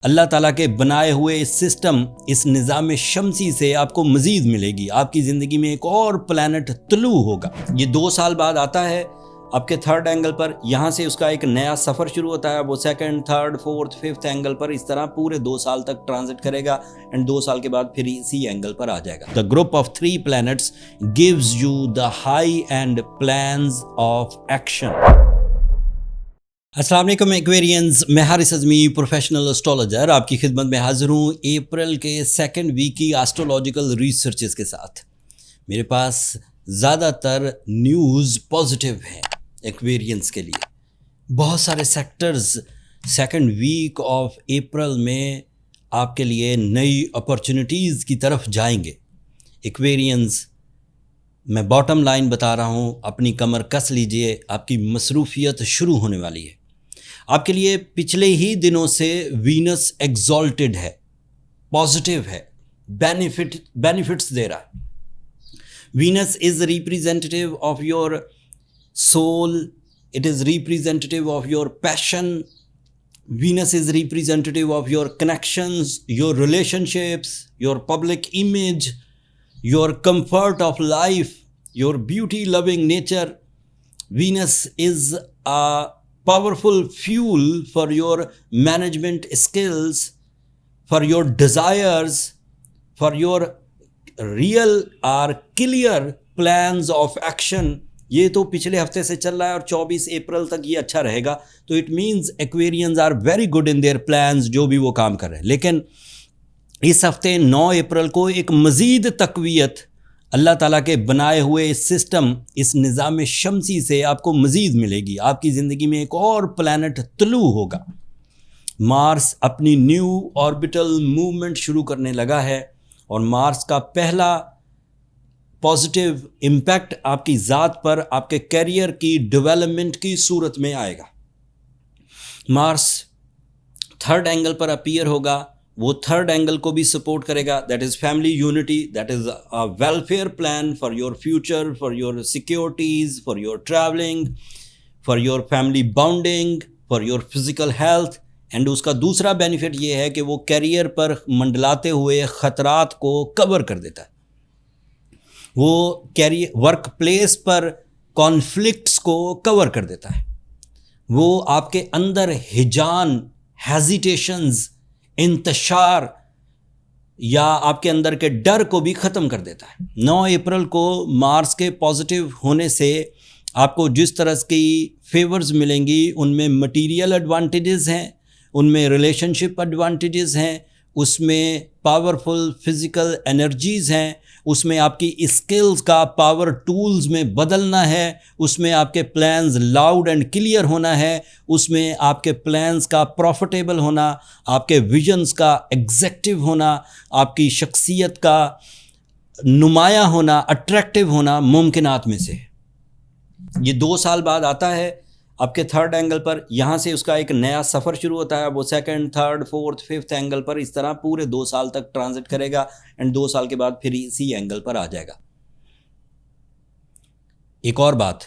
अल्लाह ताला के बनाए हुए इस सिस्टम, इस निज़ाम शमसी से आपको मज़ीद मिलेगी। आपकी ज़िंदगी में एक और प्लैनेट तुलू होगा। ये 2 साल बाद आता है आपके थर्ड एंगल पर। यहाँ से उसका एक नया सफ़र शुरू होता है। वो second, third, fourth, fifth angle पर इस तरह पूरे 2 साल तक ट्रांजिट करेगा एंड 2 साल के बाद फिर इसी एंगल पर आ जाएगा। The group of 3 planets gives you the high and plans of action. अस्सलाम वालेकुम एक्वेरियंस, मैं हारिस अज़मी, प्रोफेशनल एस्ट्रोलॉजर, आपकी खिदमत में हाज़िर हूँ अप्रैल के सेकंड वीक की एस्ट्रोलॉजिकल रिसर्चेस के साथ। मेरे पास ज़्यादातर न्यूज़ पॉजिटिव हैं एक्वेरियंस के लिए। बहुत सारे sectors second week of April में आपके लिए नई अपॉर्चुनिटीज़ की तरफ जाएंगे। एक्वेरियंस, मैं बॉटम लाइन बता रहा हूँ, अपनी कमर कस लीजिए, आपकी मसरूफियत शुरू होने वाली है। आपके लिए पिछले ही दिनों से वीनस एग्जॉल्टेड है, पॉजिटिव है, बेनिफिट्स दे रहा है। Venus is representative of your soul, it is representative of your passion, Venus is representative of your connections, your relationships, your public image, your comfort of life, your beauty loving nature. Venus is a powerful fuel for your management skills, for your desires, for your real or clear plans of action. ये तो पिछले हफ्ते से चल रहा है और 24 अप्रैल तक ये अच्छा रहेगा। तो it means Aquarians are very good in their plans, जो भी वो काम कर रहे हैं। लेकिन इस हफ्ते 9 अप्रैल को एक मज़ीद तक़वियत अल्लाह ताला के बनाए हुए इस सिस्टम, इस निज़ाम शमसी से आपको मज़ीद मिलेगी। आपकी ज़िंदगी में एक और प्लैनेट तुलू होगा। मार्स अपनी न्यू ऑर्बिटल मूवमेंट शुरू करने लगा है और मार्स का पहला पॉजिटिव इम्पैक्ट आपकी ज़ात पर, आपके कैरियर की डेवलपमेंट की सूरत में आएगा। मार्स थर्ड एंगल पर अपीयर होगा। वो थर्ड एंगल को भी सपोर्ट करेगा। That is family unity, that is a welfare plan for your future, for your securities, for your travelling, for your family bonding, for your physical health. And उसका दूसरा benefit ये है कि वो career पर मंडलाते हुए ख़तरात को कवर कर देता है। वो कैरियर वर्क प्लेस पर कॉन्फ्लिक्ट्स को कवर कर देता है। वो आपके अंदर हिजान, हेजिटेशंस, इंतशार या आपके अंदर के डर को भी ख़त्म कर देता है। 9 अप्रैल को मार्स के पॉजिटिव होने से आपको जिस तरह की फेवर्स मिलेंगी, उनमें मटीरियल एडवांटेजेस हैं, उनमें रिलेशनशिप एडवांटेजेस हैं, उसमें पावरफुल फिज़िकल एनर्जीज़ हैं, उसमें आपकी स्किल्स का पावर टूल्स में बदलना है, उसमें आपके प्लान्स लाउड एंड क्लियर होना है, उसमें आपके प्लान्स का प्रॉफिटेबल होना, आपके विजन्स का एग्जेक्टिव होना, आपकी शख्सियत का नुमाया होना, अट्रैक्टिव होना मुमकिनात में से। ये 2 साल बाद आता है आपके थर्ड एंगल पर। यहाँ से उसका एक नया सफ़र शुरू होता है। वो second, third, fourth, fifth angle पर इस तरह पूरे 2 साल तक ट्रांजिट करेगा एंड 2 साल के बाद फिर इसी एंगल पर आ जाएगा। एक और बात,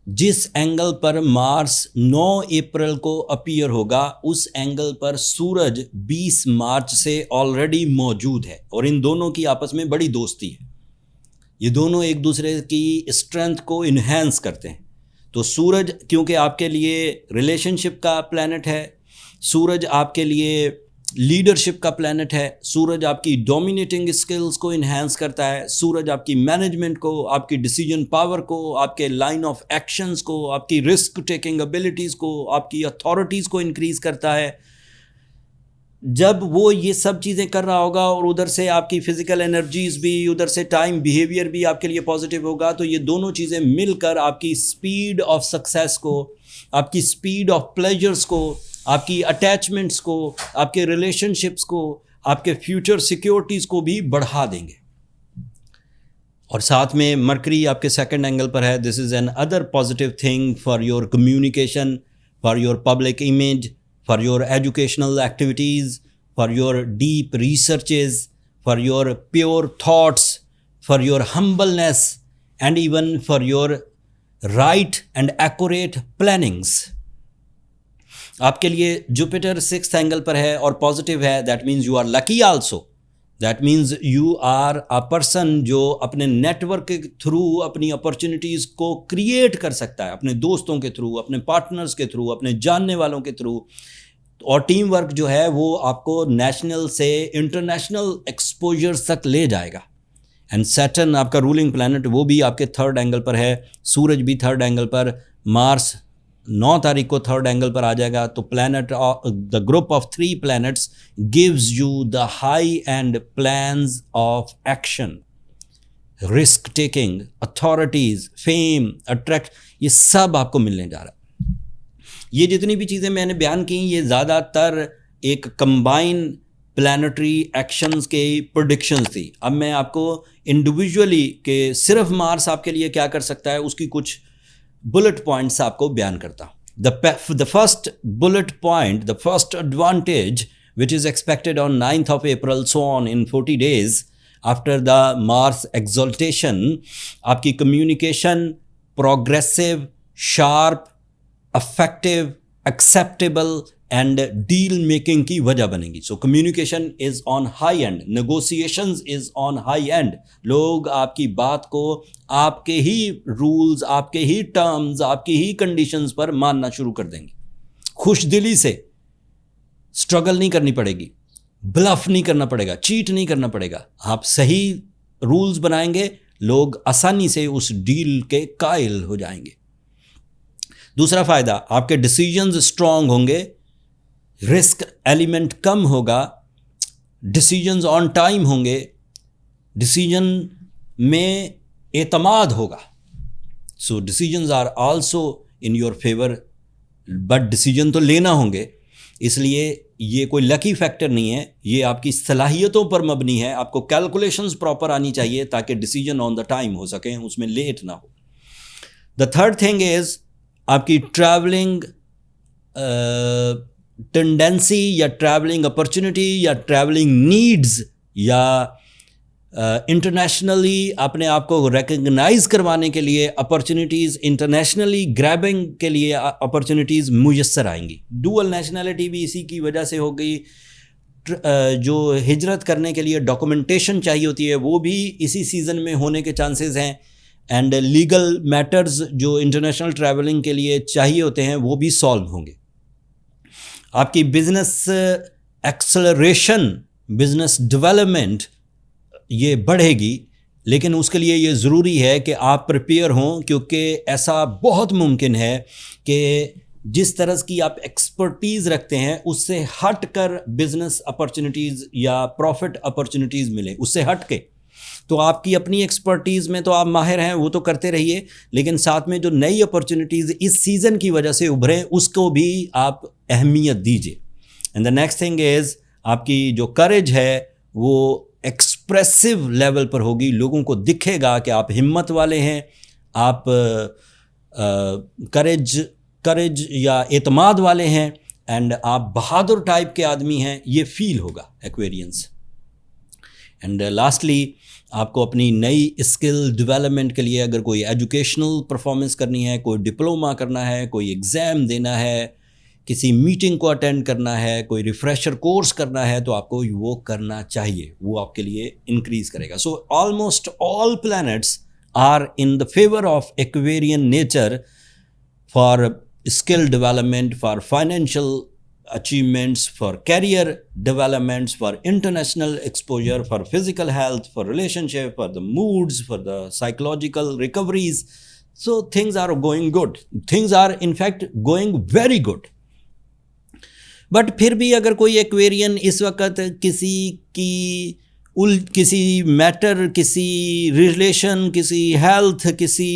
जिस एंगल पर मार्स 9 अप्रैल को अपीयर होगा, उस एंगल पर सूरज 20 मार्च से ऑलरेडी मौजूद है और इन दोनों की आपस में बड़ी दोस्ती है। ये दोनों एक दूसरे की स्ट्रेंथ को इन्हेंस करते हैं। तो सूरज क्योंकि आपके लिए रिलेशनशिप का प्लैनेट है, सूरज आपके लिए लीडरशिप का प्लैनेट है, सूरज आपकी डोमिनेटिंग स्किल्स को इन्हेंस करता है, सूरज आपकी मैनेजमेंट को, आपकी डिसीजन पावर को, आपके लाइन ऑफ एक्शंस को, आपकी रिस्क टेकिंग एबिलिटीज़ को, आपकी अथॉरिटीज़ को इंक्रीज़ करता है। जब वो ये सब चीज़ें कर रहा होगा और उधर से आपकी फ़िज़िकल एनर्जीज़ भी, उधर से टाइम बिहेवियर भी आपके लिए पॉजिटिव होगा, तो ये दोनों चीज़ें मिलकर आपकी स्पीड ऑफ सक्सेस को, आपकी स्पीड ऑफ प्लेजर्स को, आपकी अटैचमेंट्स को, आपके रिलेशनशिप्स को, आपके फ्यूचर सिक्योरिटीज़ को भी बढ़ा देंगे। और साथ में मरकरी आपके सेकंड एंगल पर है। This is an other positive thing for your communication, for your public image, for your educational activities, for your deep researches, for your pure thoughts, for your humbleness, and even for your right and accurate plannings. आपके लिए Jupiter 6th angle पर है और positive है, that means you are lucky also. That means you are a person जो अपने network के through अपनी अपॉर्चुनिटीज़ को क्रिएट कर सकता है, अपने दोस्तों के थ्रू, अपने पार्टनर्स के थ्रू, अपने जानने वालों के थ्रू। और टीम वर्क जो है वो आपको नेशनल से इंटरनेशनल एक्सपोजर तक ले जाएगा। एंड सैटर्न आपका रूलिंग प्लैनेट वो भी आपके 3rd एंगल पर है, सूरज भी 3rd एंगल पर, मार्स 9 तारीख को 3rd एंगल पर आ जाएगा। तो planet, the group of 3 planets gives you the high and plans of action, risk taking, authorities, fame, attract, ये सब आपको मिलने जा रहा है। ये जितनी भी चीज़ें मैंने बयान की ये ज़्यादातर एक कंबाइन प्लानिटरी एक्शंस के प्रेडिक्शंस थी। अब मैं आपको इंडिविजुअली के सिर्फ मार्स आपके लिए क्या कर सकता है उसकी कुछ बुलेट पॉइंट्स आपको बयान करता हूँ। The first bullet point, the first advantage which is expected on 9th of April, so on in 40 days after the Mars exaltation, आपकी communication progressive, sharp, affective, acceptable and deal making की वजह बनेगी। So communication is on high end, negotiations is on high end. लोग आपकी बात को आपके ही rules, आपके ही टर्म्स, आपकी ही कंडीशंस पर मानना शुरू कर देंगे। खुश दिली से, स्ट्रगल नहीं करनी पड़ेगी, ब्लफ नहीं करना पड़ेगा, चीट नहीं करना पड़ेगा। आप सही रूल्स बनाएंगे, लोग आसानी से उस डील के कायल हो जाएंगे। दूसरा फायदा, आपके डिसीजंस स्ट्रांग होंगे, रिस्क एलिमेंट कम होगा, डिसीजंस ऑन टाइम होंगे, डिसीजन में एतमाद होगा। So decisions are also in your favour, but decision तो लेना होंगे, इसलिए ये कोई लकी फैक्टर नहीं है, ये आपकी सलाहियतों पर मबनी है। आपको कैलकुलेशंस प्रॉपर आनी चाहिए ताकि डिसीजन ऑन द टाइम हो सकें, उसमें लेट ना हो। द थर्ड थिंग इज आपकी ट्रैवलिंग टेंडेंसी या ट्रैवलिंग अपॉर्चुनिटी या ट्रैवलिंग नीड्स या इंटरनेशनली अपने आप को रिकग्नाइज करवाने के लिए अपॉर्चुनिटीज़, इंटरनेशनली ग्रैबिंग के लिए अपॉर्चुनिटीज़ मुयस्सर आएंगी। डुअल नेशनैलिटी भी इसी की वजह से हो गई। जो हिजरत करने के लिए डॉक्यूमेंटेशन चाहिए होती है वो भी इसी सीज़न में होने के चांसेस हैं। एंड लीगल मैटर्स जो इंटरनेशनल ट्रैवलिंग के लिए चाहिए होते हैं वो भी सॉल्व होंगे। आपकी बिजनेस एक्सेलरेशन, बिजनेस डेवलपमेंट ये बढ़ेगी, लेकिन उसके लिए ये ज़रूरी है कि आप प्रिपेयर हों, क्योंकि ऐसा बहुत मुमकिन है कि जिस तरह की आप एक्सपर्टीज़ रखते हैं उससे हट कर बिजनेस अपॉर्चुनिटीज़ या प्रॉफिट अपॉर्चुनिटीज़ मिले, उससे हट के। तो आपकी अपनी एक्सपर्टीज़ में तो आप माहिर हैं, वो तो करते रहिए, लेकिन साथ में जो नई अपॉर्चुनिटीज़ इस सीज़न की वजह से उभरें उसको भी आप अहमियत दीजिए। And the next thing is आपकी जो करेज है वो एक्सप्रेसिव लेवल पर होगी। लोगों को दिखेगा कि आप हिम्मत वाले हैं, आप करेज या एतमाद वाले हैं, एंड आप बहादुर टाइप के आदमी हैं, ये फील होगा एक्वेरियंस। एंड लास्टली आपको अपनी नई स्किल डेवलपमेंट के लिए अगर कोई एजुकेशनल परफॉर्मेंस करनी है, कोई डिप्लोमा करना है, कोई एग्ज़ाम देना है, किसी मीटिंग को अटेंड करना है, कोई रिफ्रेशर कोर्स करना है, तो आपको वो करना चाहिए, वो आपके लिए इंक्रीज़ करेगा। So almost all planets are in the favour of Aquarian nature for skill development, for financial achievements, for career developments, for international exposure, for physical health, for relationship, for the moods, for the psychological recoveries. So things are going good. Things are in fact going very good. But फिर भी अगर कोई Aquarian इस वक्त किसी matter, किसी relation, किसी health, किसी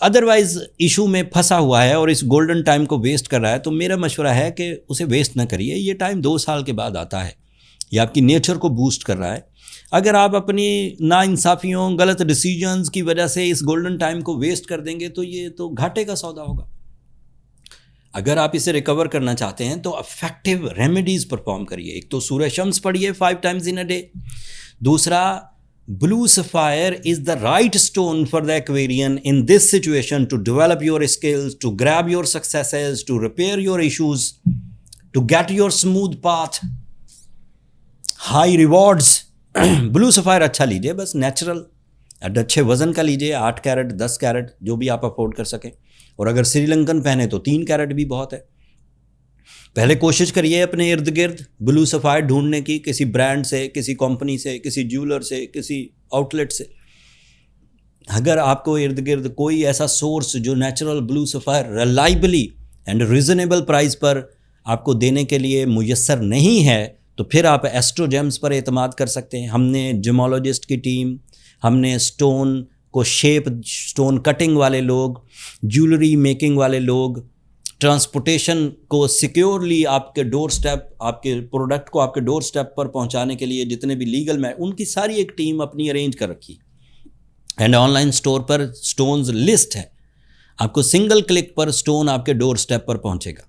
अदरवाइज इशू में फंसा हुआ है और इस गोल्डन टाइम को वेस्ट कर रहा है, तो मेरा मशवरा है कि उसे वेस्ट ना करिए। ये टाइम 2 साल के बाद आता है, ये आपकी नेचर को बूस्ट कर रहा है। अगर आप अपनी नाइंसाफ़ियों, गलत डिसीजंस की वजह से इस गोल्डन टाइम को वेस्ट कर देंगे तो ये तो घाटे का सौदा होगा। अगर आप इसे रिकवर करना चाहते हैं तो इफेक्टिव रेमेडीज़ परफॉर्म करिए। एक तो सूरज शम्स पढ़िए 5 times इन अ डे। दूसरा, blue sapphire is the right stone for the Aquarian in this situation to develop your skills, to grab your successes, to repair your issues, to get your smooth path, high rewards. Blue sapphire अच्छा लीजिए, बस natural अच्छे वज़न का लीजिए, 8 carat 10 carat जो भी आप अफोर्ड कर सकें, और अगर श्रीलंकन पहने तो 3 कैरेट भी बहुत है। पहले कोशिश करिए अपने इर्द गिर्द ब्लू सफ़ायर ढूंढने की, किसी ब्रांड से, किसी कंपनी से, किसी ज्वेलर से, किसी आउटलेट से। अगर आपको इर्द गिर्द कोई ऐसा सोर्स जो natural blue sapphire reliably and reasonable price पर आपको देने के लिए मुयस्सर नहीं है, तो फिर आप एस्ट्रोजेम्स पर एतमाद कर सकते हैं। हमने जिमोलॉजिस्ट की टीम, हमने स्टोन को शेप, स्टोन कटिंग वाले लोग, ज्वेलरी मेकिंग वाले लोग, ट्रांसपोर्टेशन को सिक्योरली आपके डोर स्टेप, आपके प्रोडक्ट को आपके डोर स्टेप पर पहुंचाने के लिए जितने भी लीगल में, उनकी सारी एक टीम अपनी अरेंज कर रखी। एंड ऑनलाइन स्टोर पर स्टोन्स लिस्ट है, आपको सिंगल क्लिक पर स्टोन आपके डोर स्टेप पर पहुंचेगा,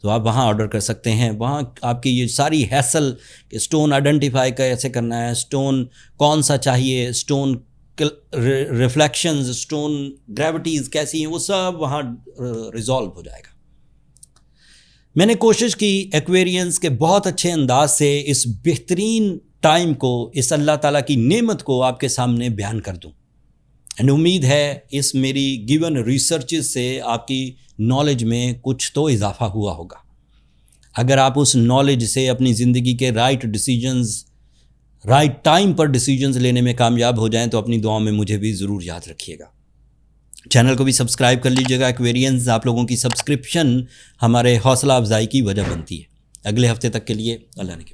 तो आप वहाँ ऑर्डर कर सकते हैं। वहाँ आपकी ये सारी हैसल, स्टोन आइडेंटिफाई कैसे करना है, स्टोन कौन सा चाहिए, स्टोन रिफ्लेक्शंस, स्टोन ग्रेविटीज़ कैसी हैं, वो सब वहाँ रिजॉल्व हो जाएगा। मैंने कोशिश की एक्वेरियंस के बहुत अच्छे अंदाज से इस बेहतरीन टाइम को, इस अल्लाह ताला की नेमत को आपके सामने बयान कर दूं। एंड उम्मीद है इस मेरी गिवन रिसर्चेस से आपकी नॉलेज में कुछ तो इजाफा हुआ होगा। अगर आप उस नॉलेज से अपनी ज़िंदगी के राइट डिसीजंस, राइट टाइम पर डिसीजंस लेने में कामयाब हो जाएं, तो अपनी दुआओं में मुझे भी ज़रूर याद रखिएगा। चैनल को भी सब्सक्राइब कर लीजिएगा। एक्वेरियंस, आप लोगों की सब्सक्रिप्शन हमारे हौसला अफजाई की वजह बनती है। अगले हफ्ते तक के लिए अल्लाह ने